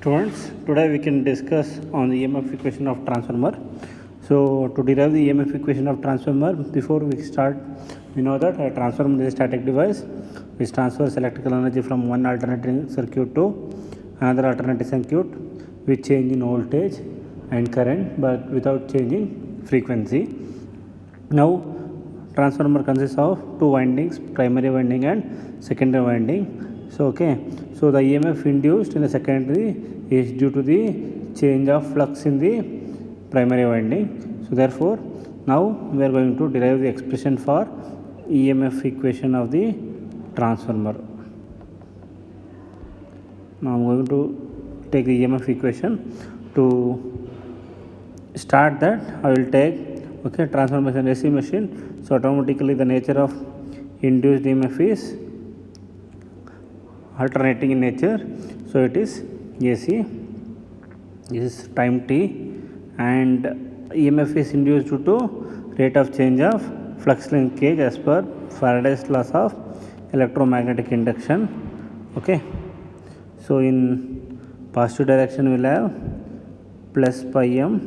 Students, today we can discuss on the EMF equation of transformer. So to derive the EMF equation of transformer, before we start, we know that a transformer is a static device which transfers electrical energy from one alternating circuit to another alternating circuit with change in voltage and current but without changing frequency. Now transformer consists of two windings, primary winding and secondary winding. So so the EMF induced in the secondary is due to the change of flux in the primary winding. So therefore now we are going to derive the expression for EMF equation of the transformer. Now I am going to take the EMF equation. To start that, I will take transformer is an AC machine. So automatically the nature of induced EMF is alternating in nature. So it is AC. This is time t, and EMF is induced due to rate of change of flux linkage as per Faraday's laws of electromagnetic induction. So in positive direction we will have plus pi m,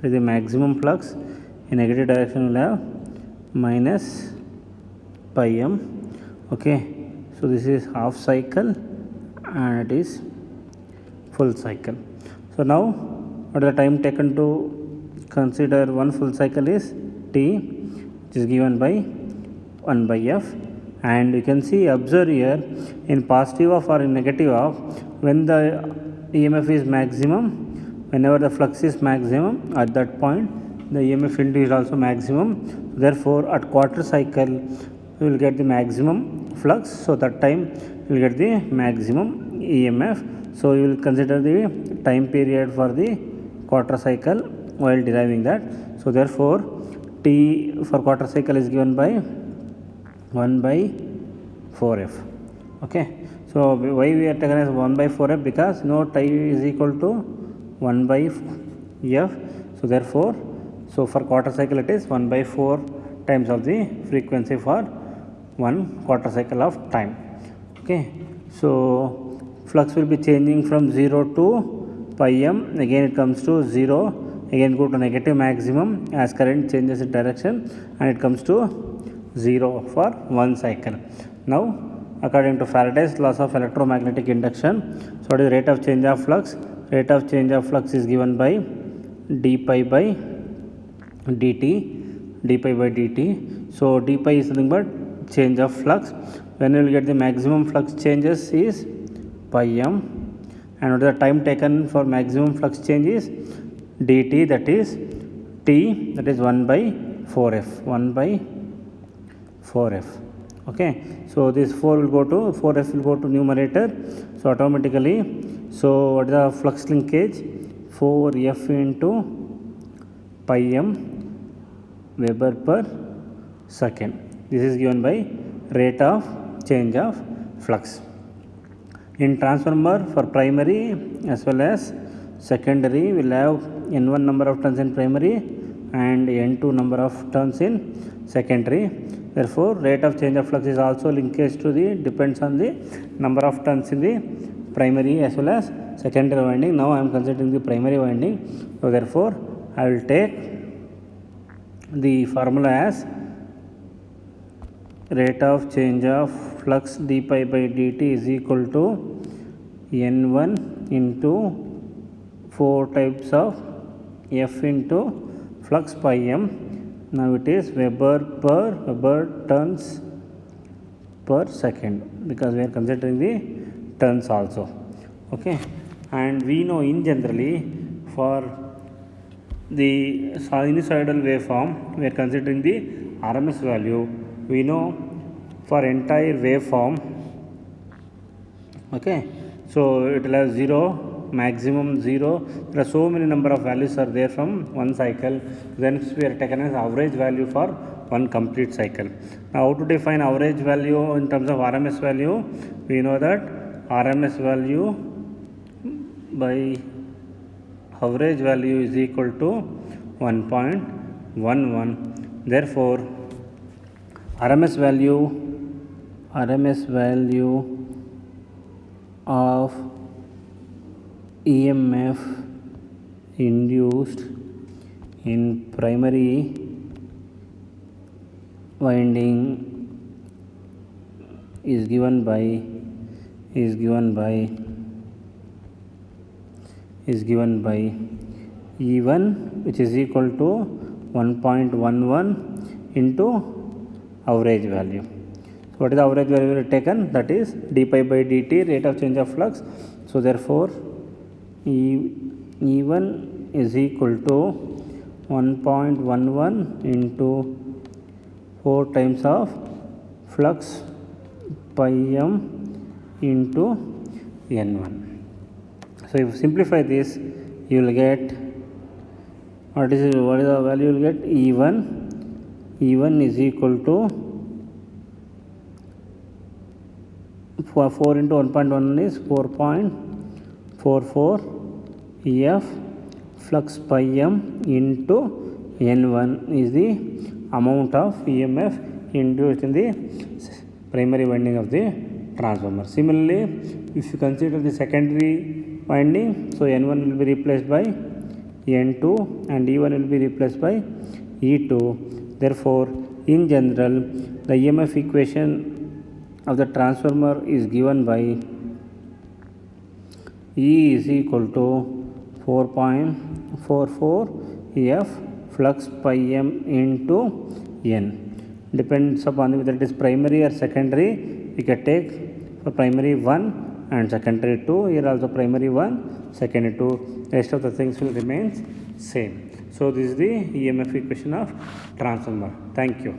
is the maximum flux. In negative direction we will have minus pi m. So this is half cycle and it is full cycle. So now what is the time taken to consider one full cycle is t, which is given by 1 by f, and you can see, observe here, in positive of or in negative of, when the EMF is maximum, whenever the flux is maximum, at that point the EMF induced is also maximum. Therefore at quarter cycle we will get the maximum flux, so that time we will get the maximum EMF. So you will consider the time period for the quarter cycle while deriving that. So therefore t for quarter cycle is given by 1 by 4f. So why we are taken as 1 by 4f? Because t is equal to 1 by f. So therefore, for quarter cycle it is 1 by 4 times of the frequency for 1 quarter cycle of time. So flux will be changing from 0 to pi m, again it comes to 0, again go to negative maximum as current changes its direction, and it comes to 0 for one cycle. Now according to Faraday's laws of electromagnetic induction, so what is the rate of change of flux? Rate of change of flux is given by d pi by dt. So d pi is nothing but change of flux. When you will get the maximum flux changes is pi m, and what is the time taken for maximum flux change is dt, that is t, that is 1 by 4f. So this 4f will go to numerator. So automatically, so what is the flux linkage? 4f into pi m Weber per second. This is given by rate of change of flux. In transformer, for primary as well as secondary, we will have n1 number of turns in primary and n2 number of turns in secondary. Therefore rate of change of flux is also linkage to the, depends on the number of turns in the primary as well as secondary winding. Now I am considering the primary winding. So therefore I will take the formula as rate of change of flux d pi by dt is equal to n1 into 4 types of f into flux pi m. Now it is Weber turns per second, because we are considering the turns also. And we know in generally for the sinusoidal waveform we are considering the RMS value. We know for entire waveform, so it will have 0, maximum 0. There are so many number of values are there from one cycle. Then we are taken as average value for one complete cycle. Now how to define average value in terms of RMS value? We know that RMS value by average value is equal to 1.11. Therefore RMS value of EMF induced in primary winding is given by E1, which is equal to 1.11 into average value. So what is the average value we have taken? That is d pi by dt, rate of change of flux. So therefore E1 is equal to 1.11 into 4 times of flux pi m into n1. So if you simplify this, you will get what is the value you will get? E1 is equal to 4 into 1.1 is 4.44 EF flux pi m into n1 is the amount of EMF induced in the primary winding of the transformer. Similarly, if you consider the secondary winding, so n1 will be replaced by n2 and E1 will be replaced by E2. Therefore, in general, the EMF equation of the transformer is given by E is equal to 4.44 EF flux pi m into n. Depends upon whether it is primary or secondary. We can take for primary 1 and secondary 2. Here also primary 1, secondary 2. Rest of the things will remain same. So this is the EMF equation of transformer. Thank you.